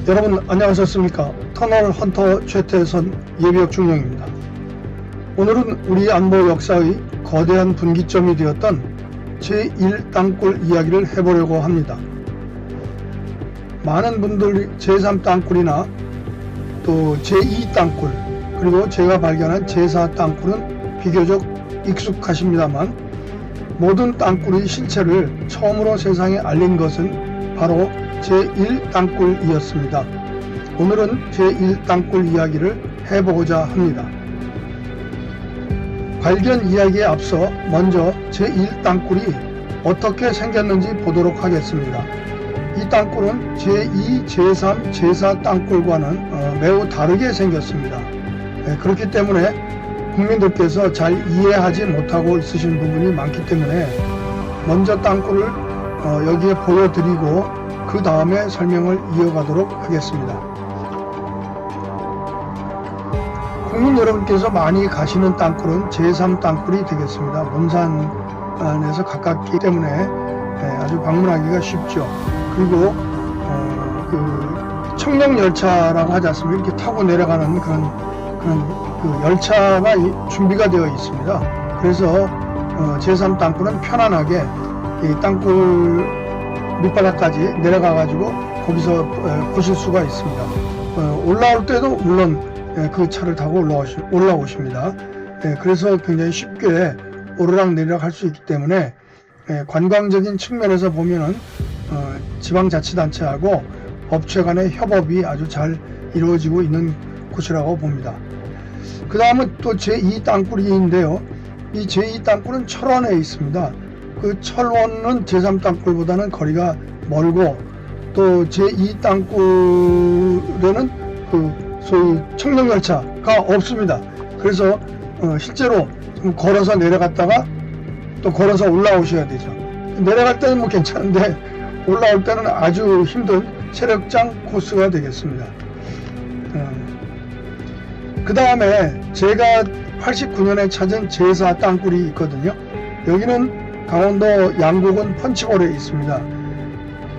여러분 안녕하셨습니까? 터널 헌터 최태선 예비역 중령입니다. 오늘은 우리 안보 역사의 거대한 분기점이 되었던 제1땅굴 이야기를 해보려고 합니다. 많은 분들이 제3땅굴이나 또 제2땅굴 그리고 제가 발견한 제4땅굴은 비교적 익숙하십니다만 모든 땅굴의 실체를 처음으로 세상에 알린 것은 바로 제1땅굴이었습니다. 오늘은 제1땅굴 이야기를 해보고자 합니다. 발견 이야기에 앞서 먼저 제1땅굴이 어떻게 생겼는지 보도록 하겠습니다. 이 땅굴은 제2, 제3, 제4 땅굴과는 매우 다르게 생겼습니다. 그렇기 때문에 국민들께서 잘 이해하지 못하고 있으신 부분이 많기 때문에 먼저 땅굴을 여기에 보여드리고 그 다음에 설명을 이어가도록 하겠습니다. 국민 여러분께서 많이 가시는 땅굴은 제3 땅굴이 되겠습니다. 문산에서 가깝기 때문에 아주 방문하기가 쉽죠. 그리고 그 청룡열차라고 하지 않습니까? 이렇게 타고 내려가는 그런 그 열차가 준비가 되어 있습니다. 그래서 제3 땅굴은 편안하게 이 땅굴 밑바닥까지 내려가 가지고 거기서 보실 수가 있습니다. 올라올 때도 물론 그 차를 타고 올라오십니다. 그래서 굉장히 쉽게 오르락내리락 할 수 있기 때문에 관광적인 측면에서 보면은 지방자치단체하고 업체 간의 협업이 아주 잘 이루어지고 있는 곳이라고 봅니다. 그 다음은 또 제2 땅굴인데요. 이 제2 땅굴은 철원에 있습니다. 그 철원은 제3 땅굴보다는 거리가 멀고 또 제2 땅굴에는 그 소위 청룡열차가 없습니다. 그래서 실제로 좀 걸어서 내려갔다가 또 걸어서 올라오셔야 되죠. 내려갈 때는 뭐 괜찮은데 올라올 때는 아주 힘든 체력장 코스가 되겠습니다. 그 다음에 제가 89년에 찾은 제4 땅굴이 있거든요. 여기는 강원도 양곡은 펀치골에 있습니다.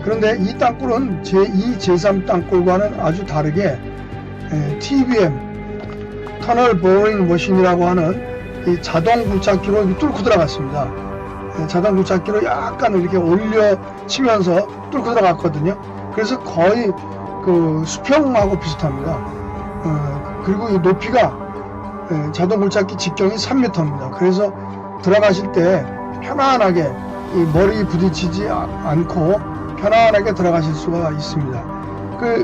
그런데 이 땅굴은 제2, 제3 땅굴과는 아주 다르게 TBM, 터널 보링 머신이라고 하는 이 자동 굴착기로 뚫고 들어갔습니다. 자동 굴착기로 약간 이렇게 올려 치면서 뚫고 들어갔거든요. 그래서 거의 그 수평하고 비슷합니다. 그리고 이 높이가 자동 굴착기 직경이 3m입니다. 그래서 들어가실 때 편안하게 이 머리 부딪히지 않고 편안하게 들어가실 수가 있습니다.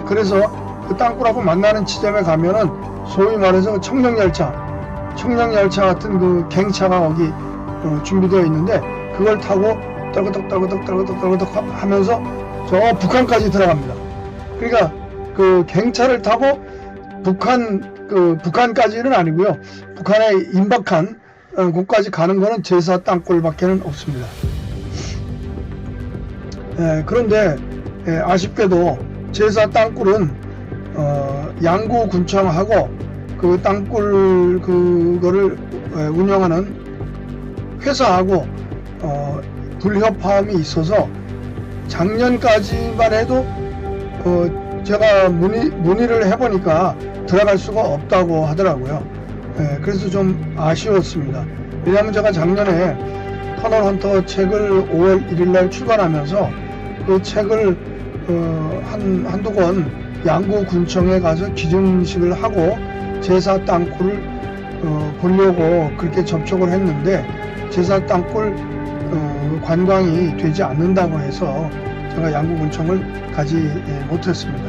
그래서 그 땅굴하고 만나는 지점에 가면은 소위 말해서 청룡열차 같은 그 갱차가 거기 준비되어 있는데 그걸 타고 떨그덕 하면서 저 북한까지 들어갑니다. 그러니까 그 갱차를 타고 북한까지는 아니고요. 북한에 임박한 곳까지 가는 거는 제4 땅굴밖에는 없습니다. 그런데 아쉽게도 제4 땅굴은 양구군청하고 그 땅굴 그거를 운영하는 회사하고 불협화음이 있어서 작년까지만 해도 제가 문의를 해보니까 들어갈 수가 없다고 하더라고요. 그래서 좀 아쉬웠습니다. 왜냐하면 제가 작년에 터널 헌터 책을 5월 1일날 출간하면서 그 책을 한두 권 양구군청에 가서 기증식을 하고 제4 땅굴을 보려고 그렇게 접촉을 했는데 제4 땅굴 관광이 되지 않는다고 해서 제가 양구군청을 가지 못했습니다.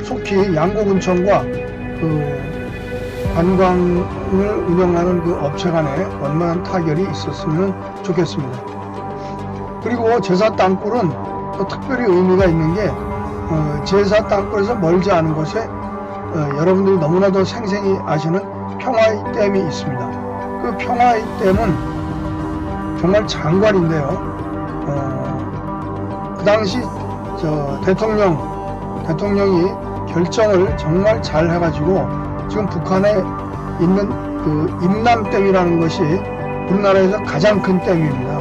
속히 양구군청과 그 관광을 운영하는 그 업체 간에 원만한 타결이 있었으면 좋겠습니다. 그리고 제4 땅굴은 또 특별히 의미가 있는 게 제4 땅굴에서 멀지 않은 곳에 여러분들이 너무나도 생생히 아시는 평화의 댐이 있습니다. 그 평화의 댐은 정말 장관인데요. 그 당시 대통령이 결정을 정말 잘 해가지고 지금 북한에 있는 그 임남댐이라는 것이 우리나라에서 가장 큰 댐입니다.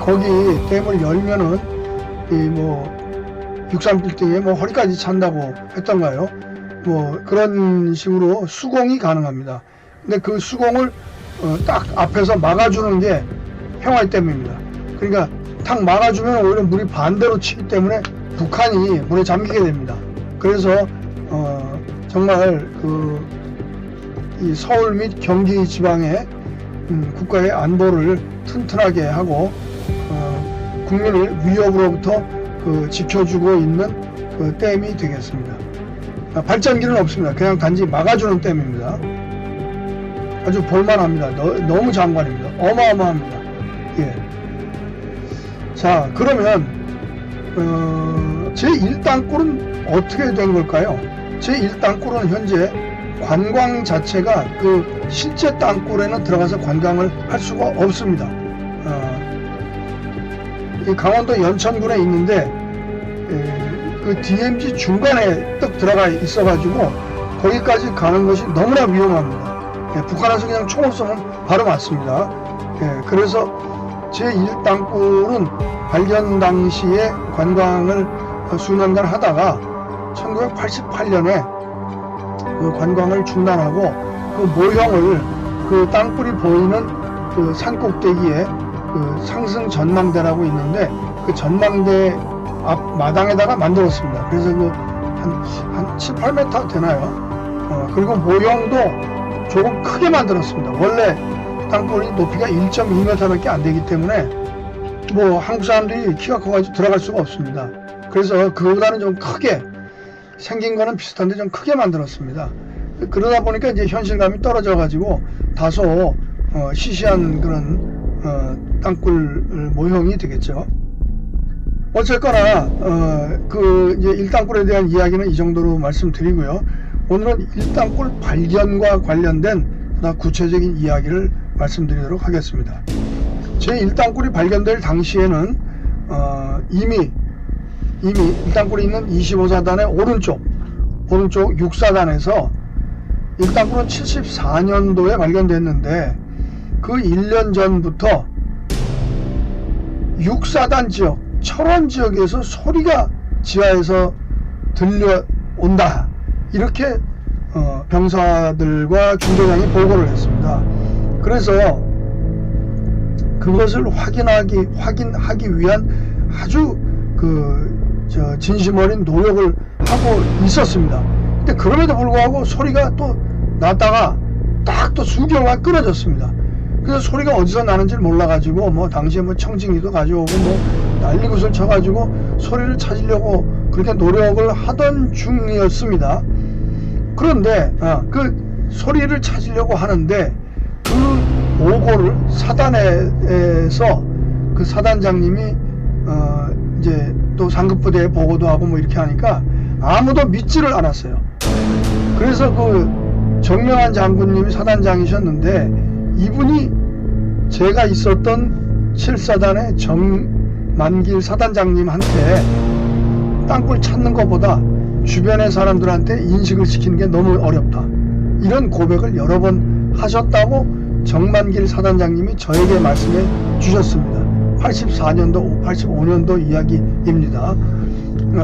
거기 댐을 열면은 63빌딩에 뭐 허리까지 찬다고 했던가요? 뭐 그런 식으로 수공이 가능합니다. 근데 그 수공을 딱 앞에서 막아주는 게 평화의댐입니다. 그러니까 탁 막아주면 오히려 물이 반대로 치기 때문에 북한이 물에 잠기게 됩니다. 그래서 정말 이 서울 및 경기 지방의 국가의 안보를 튼튼하게 하고 국민을 위협으로부터 지켜주고 있는 그 댐이 되겠습니다. 발전기는 없습니다. 그냥 단지 막아주는 댐입니다. 아주 볼만합니다. 너무 장관입니다. 어마어마합니다. 예. 자, 그러면 제1땅굴은 어떻게 된 걸까요? 제1땅굴은 현재 관광 자체가 실제 땅굴에는 들어가서 관광을 할 수가 없습니다. 이 강원도 연천군에 있는데 그 DMZ 중간에 딱 들어가 있어가지고 거기까지 가는 것이 너무나 위험합니다. 북한에서 그냥 총을 쏘면 바로 맞습니다. 그래서 제1땅굴은 발견 당시에 관광을 수년간 하다가 1988년에 그 관광을 중단하고 그 모형을 그 땅굴이 보이는 그 산꼭대기에 그 상승 전망대라고 있는데 그 전망대 앞 마당에다가 만들었습니다. 그래서 한 7, 8m 되나요? 그리고 모형도 조금 크게 만들었습니다. 원래 땅굴이 높이가 1.2m밖에 안 되기 때문에 뭐 한국 사람들이 키가 커가지고 들어갈 수가 없습니다. 그래서 그보다는 좀 크게 생긴 거는 비슷한데 좀 크게 만들었습니다. 그러다 보니까 이제 현실감이 떨어져가지고 다소 시시한 그런 땅굴 모형이 되겠죠. 어쨌거나 이제 1땅굴에 대한 이야기는 이 정도로 말씀드리고요. 오늘은 1땅굴 발견과 관련된 보다 구체적인 이야기를 말씀드리도록 하겠습니다. 제1땅굴이 발견될 당시에는 이미 1땅굴이 있는 25사단의 오른쪽 6사단에서 1땅굴은 74년도에 발견됐는데 그 1년 전부터 6사단 지역, 철원 지역에서 소리가 지하에서 들려온다. 이렇게 병사들과 중대장이 보고를 했습니다. 그래서 그것을 확인하기 위한 아주 진심 어린 노력을 하고 있었습니다. 근데 그럼에도 불구하고 소리가 또 났다가 딱 또 수개월간 끊어졌습니다. 그래서 소리가 어디서 나는지 몰라가지고 뭐 당시에 뭐 청진기도 가져오고 뭐 난리굿을 쳐가지고 소리를 찾으려고 그렇게 노력을 하던 중이었습니다. 그런데 그 소리를 찾으려고 하는데 그 보고를 사단에서 그 사단장님이 이제 또 상급부대에 보고도 하고 뭐 이렇게 하니까 아무도 믿지를 않았어요. 그래서 그 정명한 장군님이 사단장이셨는데 이분이 제가 있었던 7사단의 정만길 사단장님한테 땅굴 찾는 것보다 주변의 사람들한테 인식을 시키는 게 너무 어렵다. 이런 고백을 여러 번 하셨다고 정만길 사단장님이 저에게 말씀해 주셨습니다. 84년도, 85년도 이야기입니다.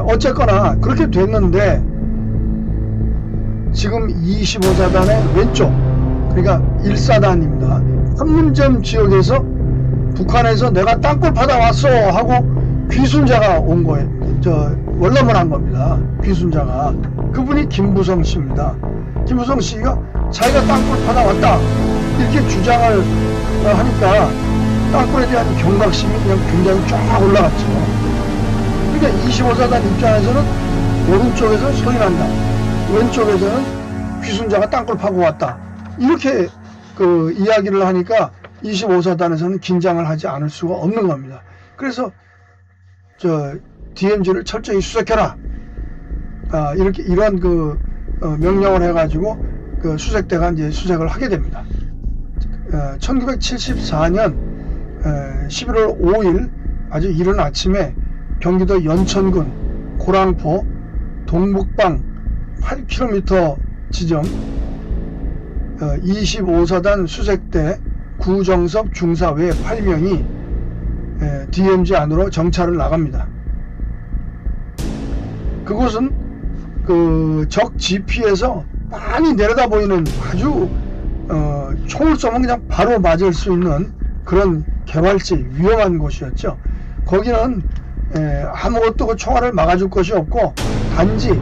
어쨌거나 그렇게 됐는데 지금 25사단의 왼쪽, 그러니까 1사단입니다. 판문점 지역에서 북한에서 내가 땅굴 받아왔어 하고 귀순자가 온 거예요. 월남을 한 겁니다. 귀순자가. 그분이 김부성 씨입니다. 김부성 씨가 자기가 땅굴 받아왔다 이렇게 주장을 하니까 땅굴에 대한 경각심이 그냥 굉장히 쫙 올라갔죠. 그러니까 25사단 입장에서는 오른쪽에서 소리 난다, 왼쪽에서는 귀순자가 땅굴 파고 왔다, 이렇게 그 이야기를 하니까 25사단에서는 긴장을 하지 않을 수가 없는 겁니다. 그래서 DMZ를 철저히 수색해라, 이런 명령을 해가지고 그 수색대가 이제 수색을 하게 됩니다. 1974년 11월 5일 아주 이른 아침에 경기도 연천군 고랑포 동북방 8km 지점 25사단 수색대 구정섭 중사 외 8명이 DMZ 안으로 정찰을 나갑니다. 그곳은 그 적 GP에서 많이 내려다 보이는 아주 총을 쏘면 그냥 바로 맞을 수 있는 그런 개발지, 위험한 곳이었죠. 거기는 아무것도 그 총알을 막아줄 것이 없고, 단지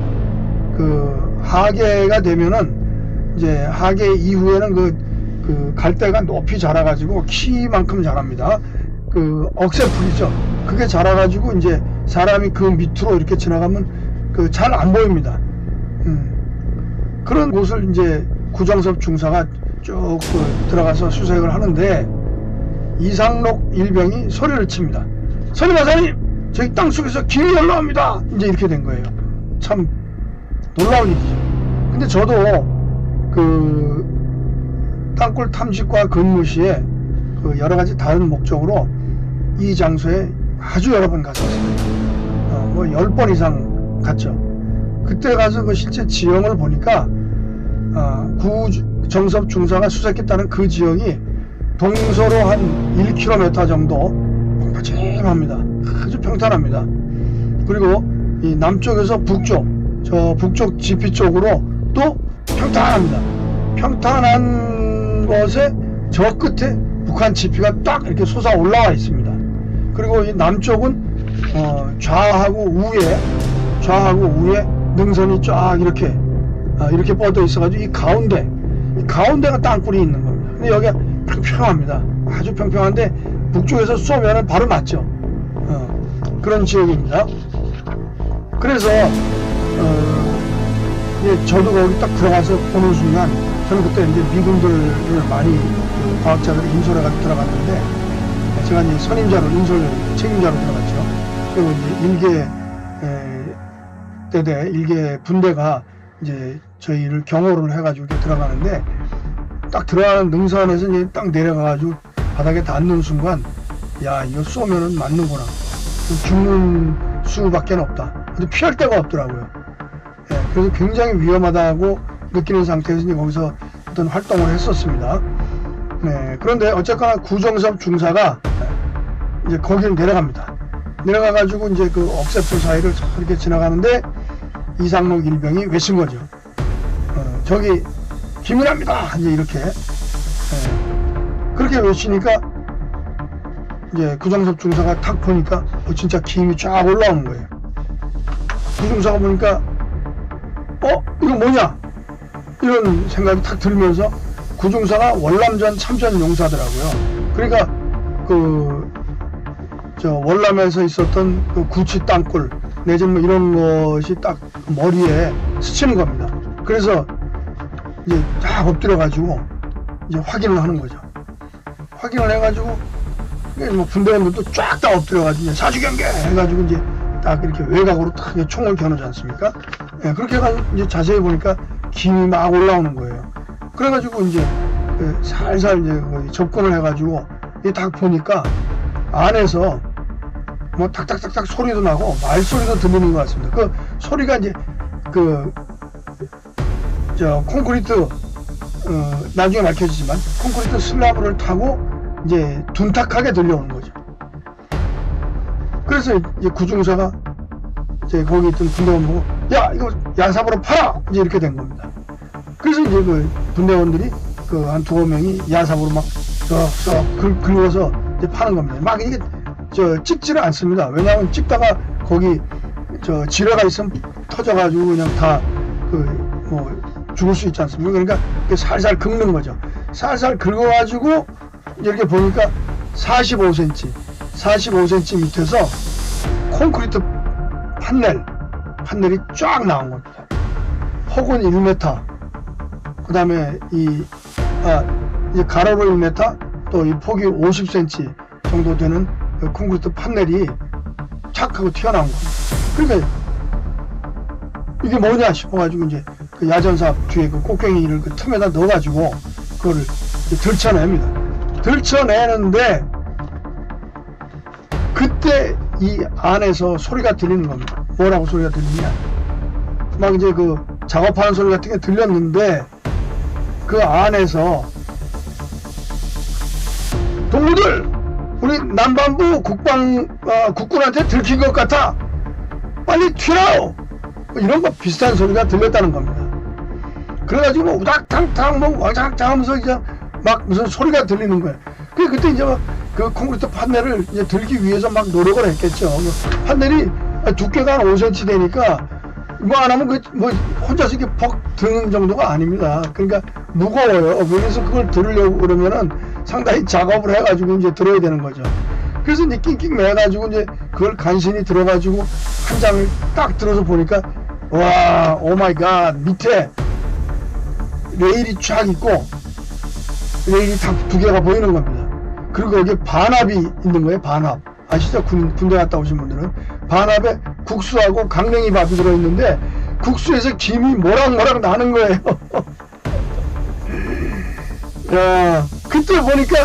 그 하계가 되면은 이제 하계 이후에는 그 갈대가 높이 자라가지고 키만큼 자랍니다. 그 억새풀이죠. 그게 자라가지고 이제 사람이 그 밑으로 이렇게 지나가면 그 잘 안 보입니다. 그런 곳을 이제 구정섭 중사가 쭉 들어가서 수색을 하는데, 이상록 일병이 소리를 칩니다. 선임마사님, 저희 땅속에서 김이 올라옵니다. 이제 이렇게 된 거예요. 참 놀라운 일이죠. 근데 저도 그 땅굴 탐식과 근무 시에 그 여러 가지 다른 목적으로 이 장소에 아주 여러 번 갔었어요. 뭐 10번 이상 갔죠. 그때 가서 그 실제 지형을 보니까 구정섭 중사가 수색했다는 그 지역이 동서로 한 1km 정도 평평합니다. 아주 평탄합니다. 그리고 이 남쪽에서 북쪽, 저 북쪽 지피 쪽으로 또 평탄합니다. 평탄한 곳에 저 끝에 북한 지피가 딱 이렇게 솟아 올라와 있습니다. 그리고 이 남쪽은 좌하고 우에 능선이 쫙 이렇게 뻗어 있어가지고 이 가운데가 땅굴이 있는 겁니다. 근데 여기가 평평합니다. 아주 평평한데 북쪽에서 쏘면은 바로 맞죠. 그런 지역입니다. 그래서 저도 거기 딱 들어가서 보는 순간, 저는 그때 이제 미군들을 많이 과학자들 인솔해가 들어갔는데, 제가 이제 선임자로 인솔 책임자로 들어갔죠. 그리고 이제 일개 분대가 이제 저희를 경호를 해가지고 이렇게 들어가는데, 딱 들어가는 능선에서 이제 딱 내려가가지고 바닥에 닿는 순간, 야, 이거 쏘면은 맞는구나. 죽는 수밖에 없다. 근데 피할 데가 없더라고요. 그래서 굉장히 위험하다고 느끼는 상태에서 이제 거기서 어떤 활동을 했었습니다. 그런데 어쨌거나 구정섭 중사가 이제 거기를 내려갑니다. 내려가가지고 이제 그 억새풀 사이를 이렇게 지나가는데, 이상록 일병이 외친 거죠. 저기 김은합니다. 이제 이렇게 그렇게 외치니까 이제 구정섭 중사가 탁 보니까 진짜 김이 쫙 올라오는 거예요. 구중사가 보니까 이거 뭐냐 이런 생각이 탁 들면서, 구중사가 월남전 참전 용사더라고요. 그러니까 월남에서 있었던 그 구치 땅굴 내지는 뭐 이런 것이 딱 머리에 스치는 겁니다. 그래서 이제 딱 엎드려가지고 이제 확인을 하는 거죠. 확인을 해가지고 뭐 분대원들도 쫙 다 엎드려가지고 사주경계 해가지고 이제 딱 이렇게 외곽으로 딱 총을 겨누지 않습니까? 그렇게 해가지고 이제 자세히 보니까 김이 막 올라오는 거예요. 그래가지고 이제 살살 이제 접근을 해가지고 딱 보니까 안에서 뭐 탁탁탁탁 소리도 나고 말소리도 들리는 것 같습니다. 그 소리가 이제 콘크리트 나중에 밝혀지지만 콘크리트 슬라브를 타고 이제 둔탁하게 들려오는 거죠. 그래서 이제 구중사가 이제 거기 있던 분대원 보고, 야, 이거 야삽으로 팔아! 이제 이렇게 된 겁니다. 그래서 이제 그 분대원들이 한 두어 명이 야삽으로 막 썩 긁어서 이제 파는 겁니다. 막 이게 찍지를 않습니다. 왜냐하면 찍다가 거기 지뢰가 있으면 터져가지고 그냥 다 죽을 수 있지 않습니까? 그러니까 살살 긁는 거죠. 살살 긁어가지고 이렇게 보니까 45cm 밑에서 콘크리트 판넬이 쫙 나온 겁니다. 폭은 1m, 그 다음에 이제 가로로 1m, 또 이 폭이 50cm 정도 되는 콘크리트 판넬이 착 하고 튀어나온 겁니다. 그러니까 이게 뭐냐 싶어가지고 이제 그 야전삽 뒤에 그 꽃갱이를 그 틈에다 넣어가지고 그거를 들쳐냅니다. 들쳐내는데 그때 이 안에서 소리가 들리는 겁니다. 뭐라고 소리가 들리냐? 막 이제 그 작업하는 소리 같은 게 들렸는데, 그 안에서 동무들, 우리 남반부 국군한테 들킨 것 같아. 빨리 튀라오. 뭐 이런 거 비슷한 소리가 들렸다는 겁니다. 그래가지고 뭐 우닥탕탕 뭐 왕창창 하면서 이제 막 무슨 소리가 들리는 거예요. 그때 이제 막 그 콘크리트 판넬을 이제 들기 위해서 막 노력을 했겠죠. 판넬이 두께가 한 5cm 되니까 뭐 안 하면 뭐 혼자서 이렇게 벅 드는 정도가 아닙니다. 그러니까 무거워요. 그래서 그걸 들으려고 그러면은 상당히 작업을 해가지고 이제 들어야 되는 거죠. 그래서 이제 낑낑 매가지고 이제 그걸 간신히 들어가지고 한 장을 딱 들어서 보니까 와, 오 마이 갓, 밑에 레일이 쫙 있고 레일이 다 두 개가 보이는 겁니다. 그리고 여기 반합이 있는 거예요. 반합 아시죠? 군대 갔다 오신 분들은 반합에 국수하고 강냉이 밥이 들어있는데 국수에서 김이 모락모락 나는 거예요. 야, 그때 보니까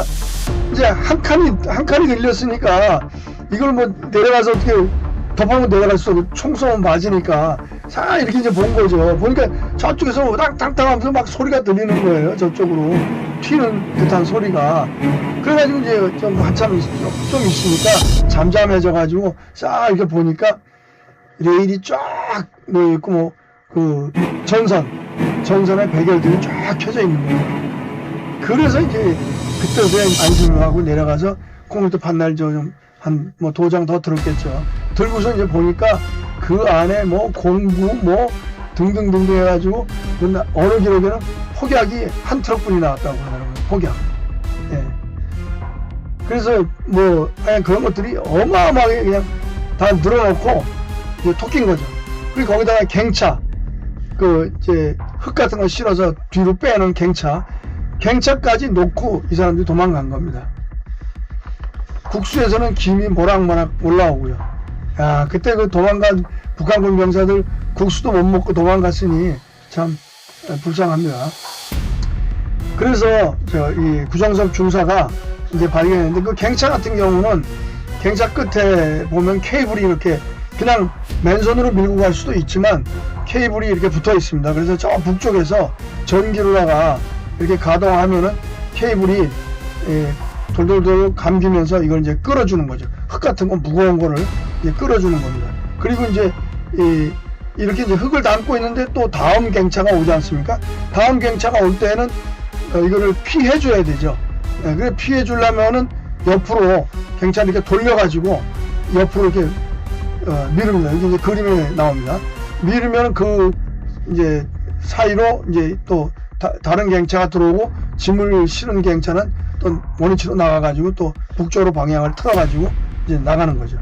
이제 한 칸이 들렸으니까 이걸 뭐 내려가서 어떻게 덮어놓고 내려갈 수 없고 총 쏘면 맞으니까 사 이렇게 이제 본 거죠. 보니까 저쪽에서 우당탕탕 하면서 막 소리가 들리는 거예요. 저쪽으로 튀는 듯한 소리가. 그래가지고 이제 좀 한참 좀 있으니까 잠잠해져가지고 싹 이렇게 보니까 레일이 쫙 놓여있고 뭐 그 전선에 백열들이 쫙 켜져 있는 거예요. 그래서 이제 그때서야 안심하고 내려가서 콘크리트 판넬 좀 한 뭐 도장 더 들었겠죠. 들고서 이제 보니까 그 안에 뭐 공구 뭐 등등등등 해가지고 어느 기록에는 폭약이 한 트럭분이 나왔다고 하더라고요. 폭약. 예. 그래서 뭐 그런 것들이 어마어마하게 그냥 다 늘어놓고 이제 토낀 거죠. 그리고 거기다가 갱차 그 이제 흙 같은 거 실어서 뒤로 빼는 갱차까지 놓고 이 사람들이 도망간 겁니다. 국수에서는 김이 모락모락 올라오고요. 야, 그때 그 도망간 북한군 병사들 국수도 못 먹고 도망갔으니 참 불쌍합니다. 그래서 이 구정섭 중사가 이제 발견했는데 그 갱차 같은 경우는 갱차 끝에 보면 케이블이 이렇게 그냥 맨손으로 밀고 갈 수도 있지만 케이블이 이렇게 붙어 있습니다. 그래서 저 북쪽에서 전기로다가 이렇게 가동하면은 케이블이 돌돌돌 감기면서 이걸 이제 끌어주는 거죠. 흙 같은 거 무거운 거를 이제 끌어주는 겁니다. 그리고 이제 이렇게 이제 흙을 담고 있는데 또 다음 갱차가 오지 않습니까? 다음 갱차가 올 때는 이거를 피해 줘야 되죠. 그래 피해 주려면은 옆으로 갱차를 이렇게 돌려가지고 옆으로 이렇게 밀읍니다. 여기 이제 그림에 나옵니다. 밀으면 그 이제 사이로 이제 또 다른 갱차가 들어오고 짐을 실은 갱차는 또 원위치로 나가가지고 또 북쪽으로 방향을 틀어가지고 이제 나가는 거죠.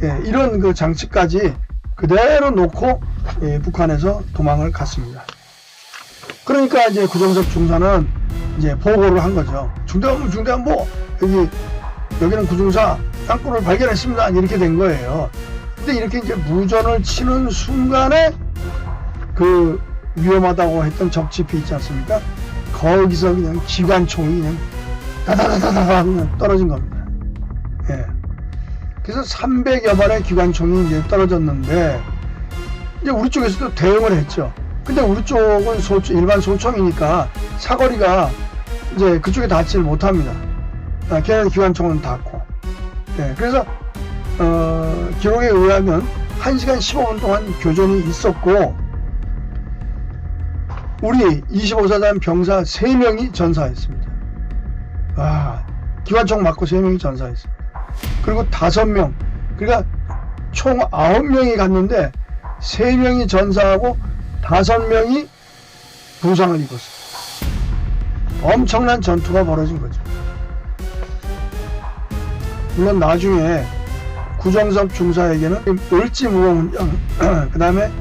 예, 이런 그 장치까지 그대로 놓고 북한에서 도망을 갔습니다. 그러니까 이제 구정섭 중사는 이제 보고를 한 거죠. 중대본부 여기는 구중사 땅굴을 발견했습니다. 이렇게 된 거예요. 근데 이렇게 이제 무전을 치는 순간에 그 위험하다고 했던 적지피 있지 않습니까? 거기서 그냥 기관총이 그냥 다다다다다 그냥 떨어진 겁니다. 예. 그래서 300여 발의 기관총이 이제 떨어졌는데 이제 우리 쪽에서도 대응을 했죠. 근데 우리 쪽은 일반 소총이니까 사거리가 이제 그쪽에 닿지를 못합니다. 걔네 기관총은 닿고. 예. 그래서 기록에 의하면 1시간 15분 동안 교전이 있었고 우리 25사단 병사 3명이 전사했습니다. 기관총 맞고 3명이 전사했습니다. 그리고 5명, 그러니까 총 9명이 갔는데 3명이 전사하고 5명이 부상을 입었습니다. 엄청난 전투가 벌어진 거죠. 물론 나중에 구정섭 중사에게는 을지무공훈장, 그 다음에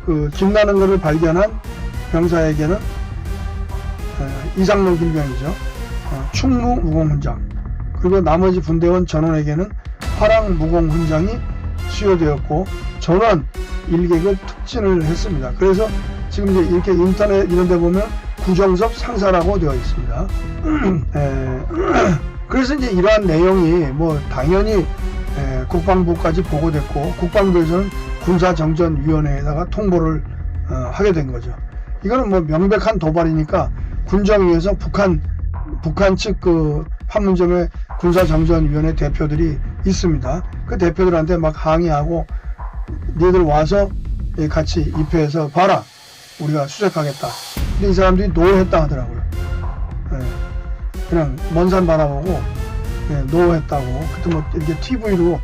그 김나는 것을 발견한 병사에게는 이상로 길병이죠. 충무무공훈장, 그리고 나머지 분대원 전원에게는 화랑무공훈장이 수여되었고 전원 1계급 특진을 했습니다. 그래서 지금 이제 이렇게 인터넷 이런 데 보면 구정섭 상사라고 되어 있습니다. 그래서 이제 이러한 내용이 뭐 당연히 국방부까지 보고됐고 국방부에서는 군사정전위원회에다가 통보를 하게 된 거죠. 이거는 뭐 명백한 도발이니까 군정위에서 북한 측 그 판문점에 군사정전위원회 대표들이 있습니다. 그 대표들한테 막 항의하고 니들 와서 같이 입회해서 봐라, 우리가 수색하겠다. 근데 이 사람들이 노했다 하더라고요. 그냥 먼 산 바라보고 노했다고. 그때 뭐 이렇게 TV로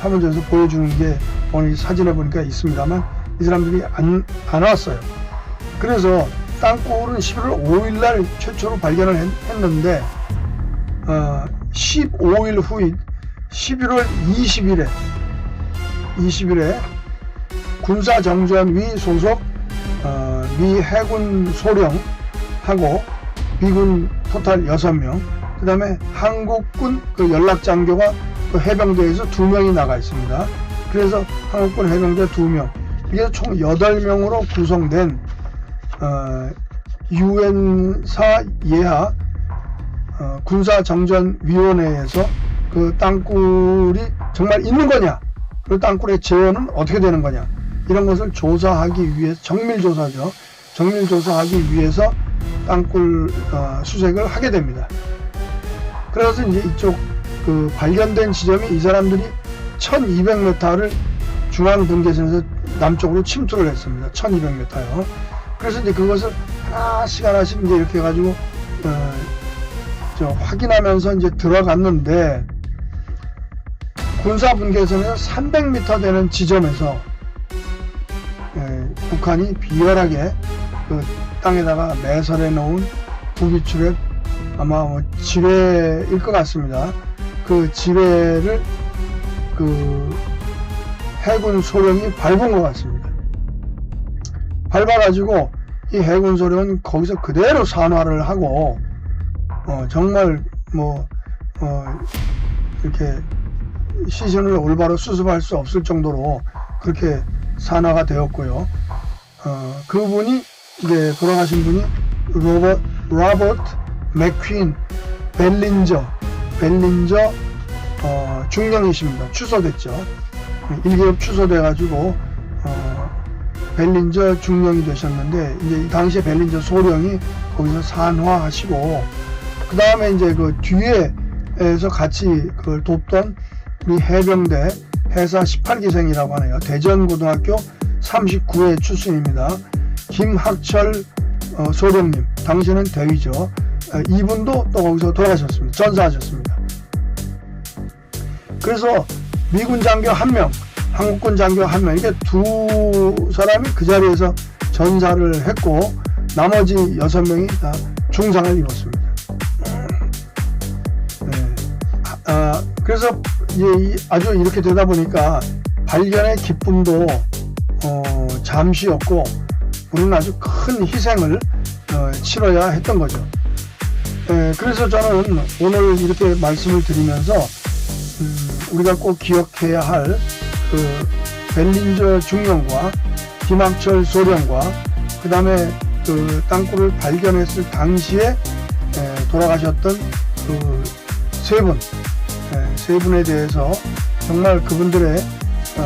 화면에서 보여주는 게 오늘 사진에 보니까 있습니다만 이 사람들이 안 왔어요. 그래서 땅굴은 11월 5일날 최초로 발견을 했는데 15일 후인 11월 20일에 군사정전위 소속 미 해군 소령하고 미군 토탈 6명, 그 다음에 한국군 그 연락장교가 그 해병대에서 2명이 나가 있습니다. 그래서 한국군 해병대 2명, 이게 총 8명으로 구성된 유엔사 예하 군사정전위원회에서 그 땅굴이 정말 있는 거냐, 그 땅굴의 재원은 어떻게 되는 거냐, 이런 것을 조사하기 위해서, 정밀조사죠. 정밀조사하기 위해서 땅굴 수색을 하게 됩니다. 그래서 이제 이쪽 그 발견된 지점이 이 사람들이 1200m를 중앙분계선에서 남쪽으로 침투를 했습니다. 1200m요. 그래서 이제 그것을 하나씩 이제 이렇게 해가지고 확인하면서 이제 들어갔는데, 군사분계선에서 300m 되는 지점에서 북한이 비열하게 그 땅에다가 매설해 놓은 부비출의 아마 뭐 지뢰일 것 같습니다. 그 지뢰를 그 해군 소령이 밟은 것 같습니다. 밟아가지고 이 해군 소령은 거기서 그대로 산화를 하고 정말 뭐 이렇게 시신을 올바로 수습할 수 없을 정도로 그렇게 산화가 되었고요. 그분이 이제 돌아가신 분이 로버트 맥퀸 벨린저 중령이십니다. 취소됐죠. 1개업 취소돼가지고 벨린저 중령이 되셨는데, 이제 당시에 벨린저 소령이 거기서 산화하시고, 그 다음에 이제 그 뒤에서 같이 그걸 돕던 우리 해병대 해사 18기생이라고 하네요. 대전고등학교 39회 출신입니다. 김학철 소령님, 당시는 대위죠. 이분도 또 거기서 돌아가셨습니다. 전사하셨습니다. 그래서 미군 장교 1명, 한국군 장교 1명, 이게 두 사람이 그 자리에서 전사를 했고, 나머지 6명이 다 중상을 입었습니다. 그래서 아주 이렇게 되다 보니까 발견의 기쁨도 잠시였고, 우리는 아주 큰 희생을 치러야 했던 거죠. 그래서 저는 오늘 이렇게 말씀을 드리면서 우리가 꼭 기억해야 할 그 벨린저 중령과 김학철 소령과 그 다음에 그 땅굴을 발견했을 당시에 돌아가셨던 그 세 분에 대해서 정말 그분들의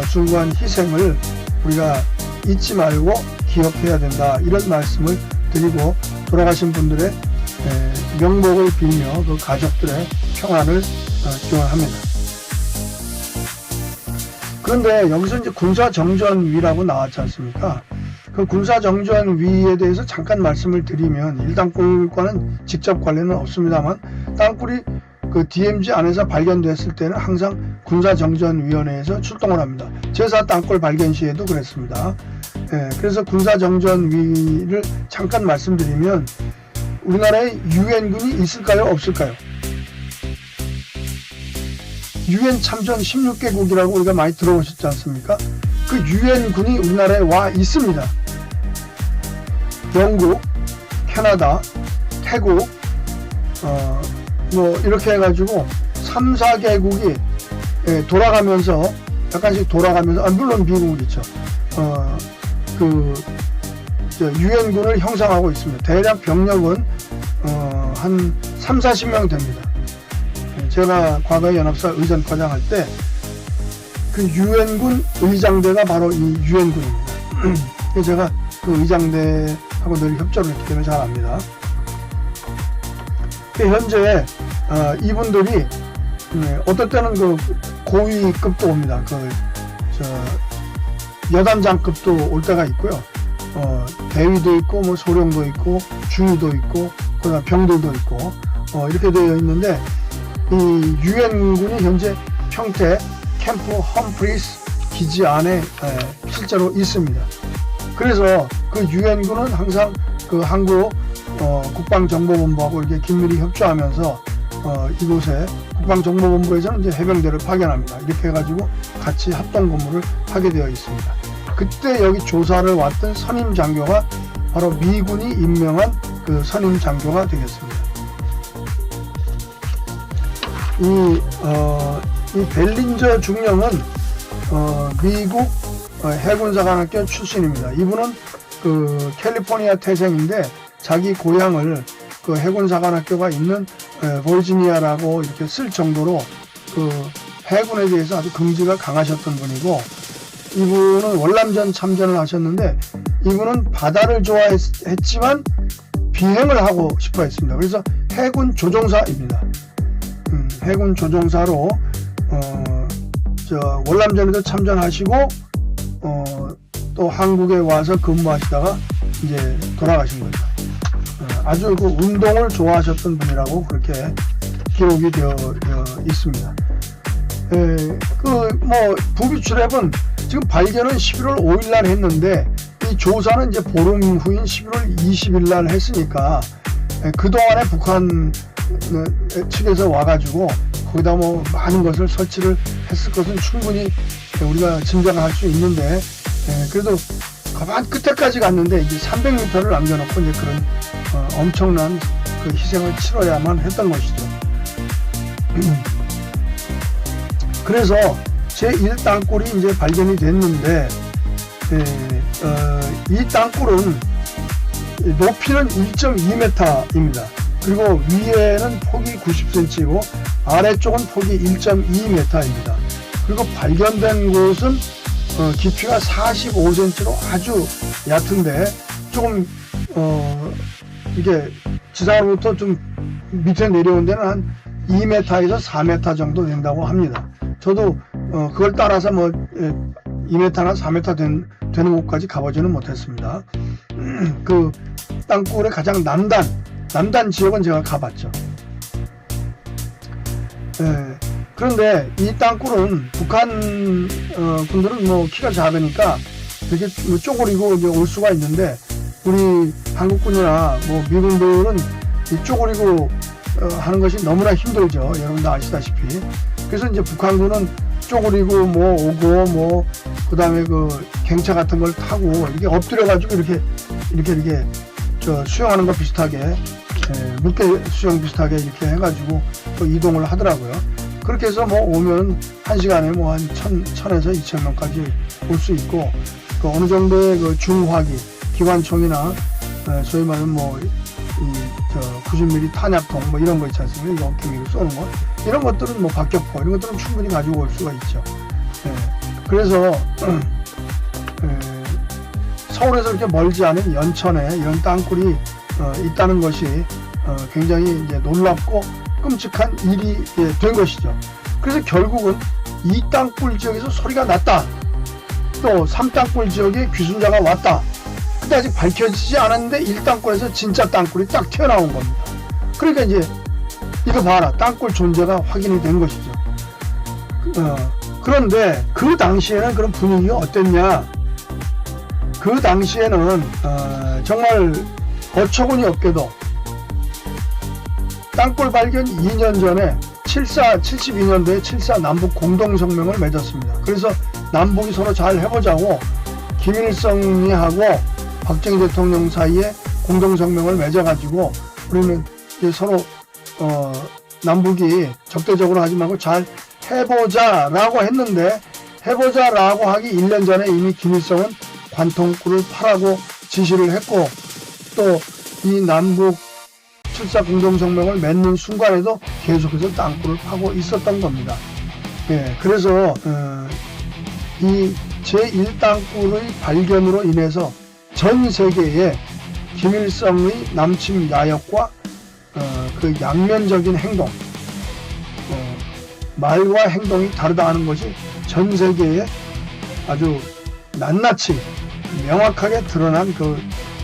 숭고한 희생을 우리가 잊지 말고 기억해야 된다, 이런 말씀을 드리고, 돌아가신 분들의 명복을 빌며 그 가족들의 평안을 기원합니다. 그런데 여기서 이제 군사정전위라고 나왔지 않습니까? 그 군사정전위에 대해서 잠깐 말씀을 드리면, 일땅굴과는 직접 관련은 없습니다만, 땅굴이 그 DMZ 안에서 발견됐을 때는 항상 군사정전위원회에서 출동을 합니다. 제사 땅굴 발견 시에도 그랬습니다. 그래서 군사정전위를 잠깐 말씀드리면, 우리나라에 유엔군이 있을까요? 없을까요? 유엔 참전 16개국이라고 우리가 많이 들어보셨지 않습니까? 그 유엔군이 우리나라에 와 있습니다. 영국, 캐나다, 태국, 뭐 이렇게 해가지고 3, 4개국이 돌아가면서, 약간씩 돌아가면서, 물론 미국이죠. 유엔군을 형성하고 있습니다. 대략 병력은 한 3, 40명 됩니다. 제가 과거에 연합사 의전과장 할 때 그 유엔군 의장대가 바로 이 유엔군입니다. 제가 그 의장대하고 늘 협조를 했기 때문에 잘 압니다. 현재 이분들이 어떨 때는 그 고위급도 옵니다. 여단장급도 올 때가 있고요. 대위도 있고 뭐 소령도 있고 중위도 있고 그다음 병들도 있고 이렇게 되어 있는데 이 유엔군이 현재 평택 캠프 험프리스 기지 안에 실제로 있습니다. 그래서 그 유엔군은 항상 그 한국 국방정보본부하고 이렇게 긴밀히 협조하면서 이곳에 국방정보본부에서는 이제 해병대를 파견합니다. 이렇게 해가지고 같이 합동 근무를 하게 되어 있습니다. 그때 여기 조사를 왔던 선임 장교가 바로 미군이 임명한 그 선임 장교가 되겠습니다. 이 벨린저 중령은 미국 해군사관학교 출신입니다. 이분은 그 캘리포니아 태생인데 자기 고향을 그 해군사관학교가 있는 버지니아라고 이렇게 쓸 정도로 그 해군에 대해서 아주 긍지가 강하셨던 분이고, 이분은 월남전 참전을 하셨는데 이분은 바다를 좋아했지만 비행을 하고 싶어 했습니다. 그래서 해군 조종사입니다. 해군 조종사로 월남전에도 참전하시고 또 한국에 와서 근무하시다가 이제 돌아가신 거죠. 아주 그 운동을 좋아하셨던 분이라고 그렇게 기록이 되어 있습니다. 부비 출랩은 지금 발견은 11월 5일 날 했는데 이 조사는 이제 보름 후인 11월 20일 날 했으니까 그동안에 북한 측에서 와가지고 거기다 뭐 많은 것을 설치를 했을 것은 충분히 우리가 짐작할 수 있는데, 그래도 가만 끝에까지 갔는데 이제 300m를 남겨놓고 이제 그런 엄청난 그 희생을 치러야만 했던 것이죠. 그래서 제1땅굴이 이제 발견이 됐는데, 이 땅굴은 높이는 1.2m입니다. 그리고 위에는 폭이 90cm이고 아래쪽은 폭이 1.2m입니다. 그리고 발견된 곳은 깊이가 45cm로 아주 얕은데 조금 이게 지상으로부터 좀 밑에 내려온 데는 한 2m에서 4m 정도 된다고 합니다. 저도 그걸 따라서 뭐 2m나 4m 되는 곳까지 가보지는 못했습니다. 그 땅굴의 가장 남단 지역은 제가 가봤죠. 그런데 이 땅굴은 북한 군들은 뭐 키가 작으니까 이렇게 뭐 쪼그리고 이제 올 수가 있는데, 우리 한국군이나 뭐 미군들은 이 쪼그리고 하는 것이 너무나 힘들죠. 여러분도 아시다시피. 그래서 이제 북한군은 쪼그리고 뭐 오고 뭐 그다음에 그 갱차 같은 걸 타고 이렇게 엎드려 가지고 이렇게 수영하는 거 비슷하게 물개 수영 비슷하게 이렇게 해가지고 또 이동을 하더라고요. 그렇게 해서 뭐 오면 1시간에 뭐 한 1000에서 2000명까지 올 수 있고, 그 어느 정도의 그 중화기 기관총이나 소위 말하는 뭐 90mm 탄약통 뭐 이런 거 있지 않습니까? 이거 기미로 쏘는 거, 이런 것들은 뭐 박격포 이런 것들은 충분히 가지고 올 수가 있죠. 그래서 서울에서 이렇게 멀지 않은 연천에 이런 땅굴이 있다는 것이 굉장히 이제 놀랍고 끔찍한 일이 된 것이죠. 그래서 결국은 이 땅굴 지역에서 소리가 났다, 또 3땅굴 지역에 귀순자가 왔다. 근데 아직 밝혀지지 않았는데 1땅굴에서 진짜 땅굴이 딱 튀어나온 겁니다. 그러니까 이제 이거 봐라, 땅굴 존재가 확인이 된 것이죠. 그런데 그 당시에는 그런 분위기가 어땠냐? 그 당시에는 정말 어처구니 없게도 땅굴 발견 2년 전에 72년도에 7.4 남북 공동성명을 맺었습니다. 그래서 남북이 서로 잘 해보자고 김일성이하고 박정희 대통령 사이에 공동성명을 맺어가지고 우리는 이제 서로 남북이 적대적으로 하지 말고 잘 해보자라고 했는데, 해보자라고 하기 1년 전에 이미 김일성은 관통굴을 파라고 지시를 했고, 또 이 남북 7.4 공동성명을 맺는 순간에도 계속해서 땅굴을 파고 있었던 겁니다. 그래서 이 제1땅굴의 발견으로 인해서 전 세계에 김일성의 남침 야욕과 그 양면적인 행동, 말과 행동이 다르다 하는 것이 전 세계에 아주 낱낱이 명확하게 드러난 그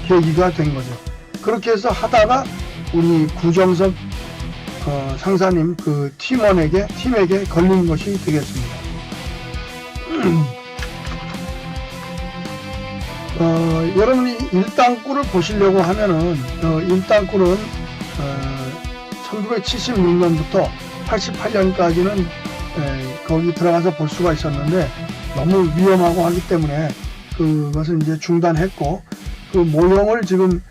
계기가 된 거죠. 그렇게 해서 하다가 우리 구정섭 상사님 그 팀에게 걸린 것이 되겠습니다. 여러분이 일당꿀을 보시려고 하면은 일당꿀은 1976년부터 88년까지는 거기 들어가서 볼 수가 있었는데 너무 위험하고 하기 때문에 그것은 이제 중단했고, 그 모형을 지금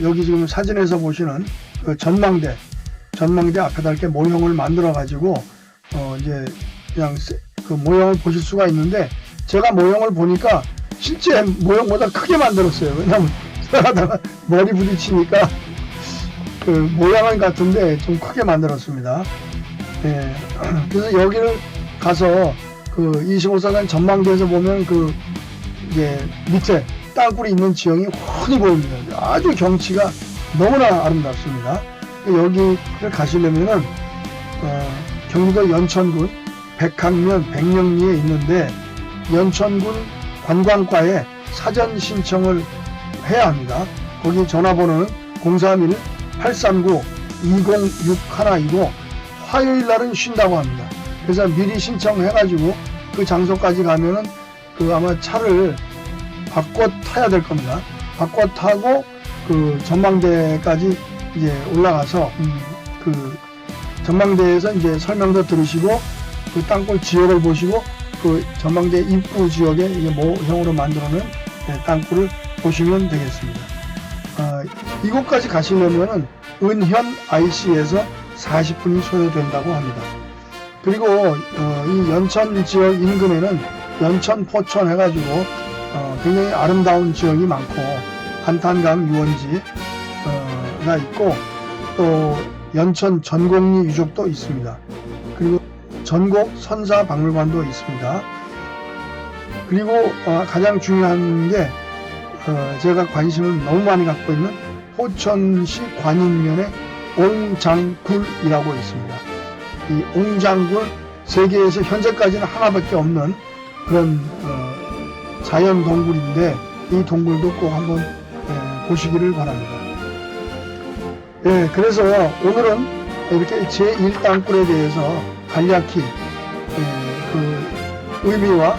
여기 지금 사진에서 보시는 그 전망대 앞에다 이렇게 모형을 만들어 가지고 이제 그냥 그 모형을 보실 수가 있는데, 제가 모형을 보니까 실제 모형보다 크게 만들었어요. 왜냐면 하다가 머리 부딪히니까 그 모양은 같은데 좀 크게 만들었습니다. 예. 그래서 여기를 가서 그 25사단 전망대에서 보면 그 이제 밑에 땅굴이 있는 지형이 훤히 보입니다. 아주 경치가 너무나 아름답습니다. 여기를 가시려면은 경기도 연천군 백학면 백령리에 있는데, 연천군 관광과에 사전 신청을 해야 합니다. 거기 전화번호는 031-839-206-1이고 화요일 날은 쉰다고 합니다. 그래서 미리 신청해가지고 그 장소까지 가면은 그 아마 차를 바꿔 타야 될 겁니다. 바꿔 타고 그 전망대까지 이제 올라가서 그 전망대에서 이제 설명도 들으시고 그 땅굴 지역을 보시고 그 전망대 입구 지역에 이게 모형으로 만들어놓은 땅굴을 보시면 되겠습니다. 이곳까지 가시려면은 은현 IC에서 40분이 소요된다고 합니다. 그리고 이 연천 지역 인근에는 연천 포천 해가지고 굉장히 아름다운 지역이 많고, 한탄강 유원지가 있고, 또 연천 전곡리 유적도 있습니다. 그리고 전곡 선사박물관도 있습니다. 그리고 가장 중요한 게 제가 관심을 너무 많이 갖고 있는 포천시 관인면에 옹장굴이라고 있습니다. 이 옹장굴, 세계에서 현재까지는 하나밖에 없는 그런 자연 동굴인데, 이 동굴도 꼭 한번 보시기를 바랍니다. 그래서 오늘은 이렇게 제1땅굴에 대해서 간략히 그 의미와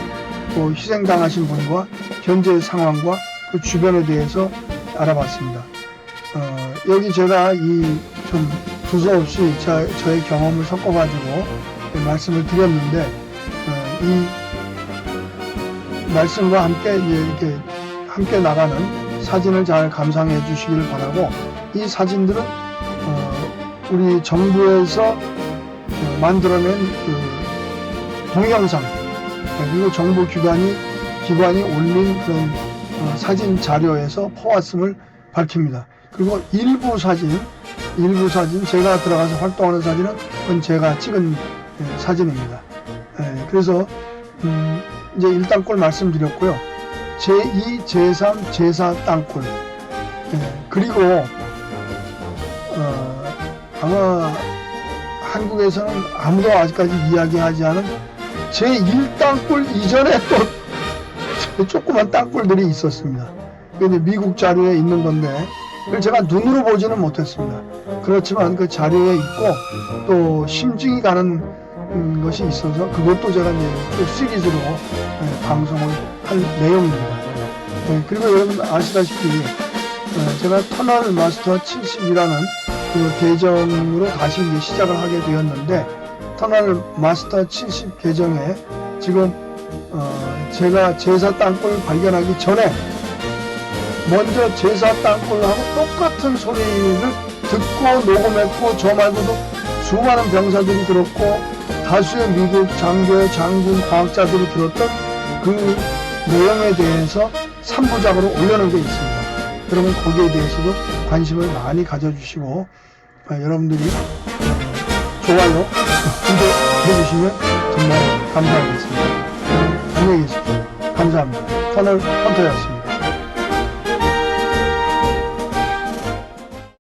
또 희생당하신 분과 현재 상황과 그 주변에 대해서 알아봤습니다. 여기 제가 좀 두서없이 저의 경험을 섞어가지고 말씀을 드렸는데, 이 말씀과 함께 이렇게 함께 나가는 사진을 잘 감상해 주시길 바라고, 이 사진들은 우리 정부에서 만들어낸 그 동영상, 그리고 정부 기관이 올린 그런 사진 자료에서 퍼왔음을 밝힙니다. 그리고 일부 사진 제가 들어가서 활동하는 사진은 그건 제가 찍은 사진입니다. 그래서 이제 1땅굴 말씀드렸고요. 제2, 제3, 제4 땅굴, 그리고 아마 한국에서는 아무도 아직까지 이야기하지 않은 제1땅굴 이전에 또 조그만 땅굴들이 있었습니다. 근데 미국 자료에 있는 건데 그걸 제가 눈으로 보지는 못했습니다. 그렇지만 그 자료에 있고 또 심증이 가는 것이 있어서 그것도 제가 이제 또 시리즈로 방송을 할 내용입니다. 그리고 여러분 아시다시피 제가 터널 마스터 70이라는 그 계정으로 다시 이제 시작을 하게 되었는데, 터널 마스터 70 계정에 지금 제가 제사 땅굴 발견하기 전에 먼저 제사 땅굴하고 똑같은 소리를 듣고 녹음했고, 저 말고도 수많은 병사들이 들었고 다수의 미국 장교, 장군, 과학자들이 들었던 그 내용에 대해서 3부작으로 올려놓은 게 있습니다. 여러분 거기에 대해서도 관심을 많이 가져주시고 여러분들이 좋아요, 구독해 주시면 정말 감사하겠습니다. 안녕히 계십시오. 감사합니다. 터널 헌터였습니다.